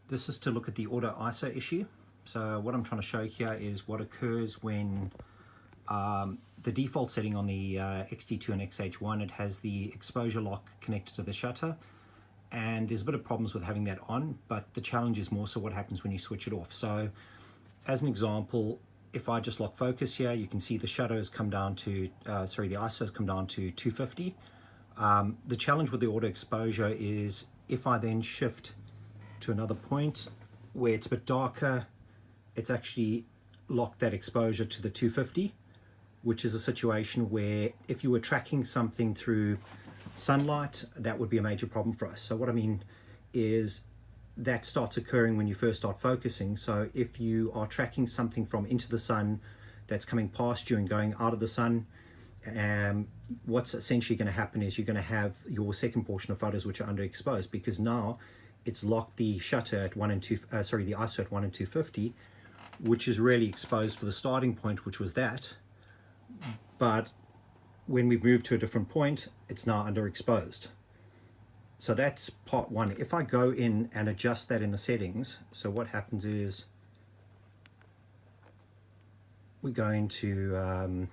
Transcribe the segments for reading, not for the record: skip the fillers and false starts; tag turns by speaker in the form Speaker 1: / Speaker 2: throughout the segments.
Speaker 1: This is to look at the auto ISO issue. So what I'm trying to show here is what occurs when the default setting on the XT2 and XH1, it has the exposure lock connected to the shutter, and there's a bit of problems with having that on, but the challenge is more so what happens when you switch it off. So as an example, if I just lock focus here, you can see the shutter has come down to, the ISO has come down to 250. The challenge with the auto exposure is if I then shift to another point where it's a bit darker, it's actually locked that exposure to the 250, which is a situation where if you were tracking something through sunlight, that would be a major problem for us. So what I mean is that starts occurring when you first start focusing. So if you are tracking something from into the sun that's coming past you and going out of the sun, what's essentially going to happen is you're going to have your second portion of photos which are underexposed, because now it's locked the shutter at the ISO at 1 and 250, which is really exposed for the starting point, which was that. But when we move to a different point, it's now underexposed. So that's part one. If I go in and adjust that in the settings, so what happens is we go into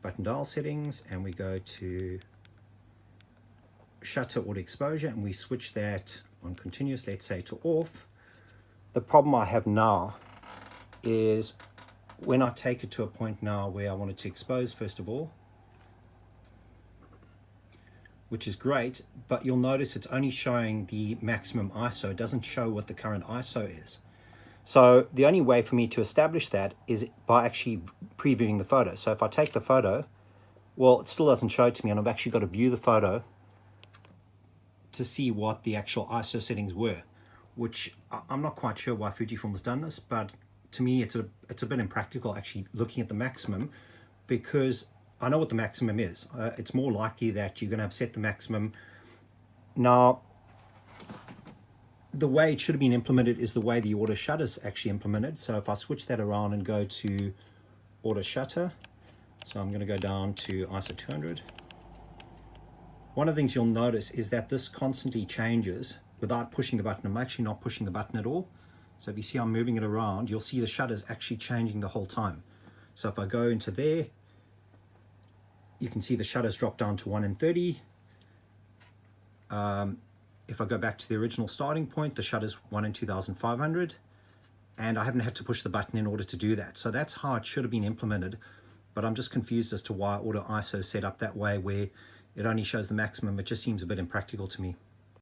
Speaker 1: button dial settings, and we go to shutter auto exposure, and we switch that on continuous, let's say, to off. The problem I have now is when I take it to a point now where I want it to expose, first of all, which is great, but you'll notice it's only showing the maximum ISO. It doesn't show what the current ISO is. So the only way for me to establish that is by actually previewing the photo. So if I take the photo, well, it still doesn't show it to me, and I've actually got to view the photo to see what the actual ISO settings were, which I'm not quite sure why Fujifilm has done this, but to me it's a bit impractical actually looking at the maximum, because I know what the maximum is. It's more likely that you're going to have set the maximum. Now, the way it should have been implemented is the way the auto shutter is actually implemented. So if I switch that around and go to auto shutter, so I'm going to go down to ISO 200. One of the things you'll notice is that this constantly changes without pushing the button. I'm actually not pushing the button at all. So if you see I'm moving it around, you'll see the shutter's actually changing the whole time. So if I go into there, you can see the shutters drop down to 1 in 30. If I go back to the original starting point, the shutter's 1 in 2500, and I haven't had to push the button in order to do that. So that's how it should have been implemented, but I'm just confused as to why auto ISO is set up that way where it only shows the maximum. It just seems a bit impractical to me.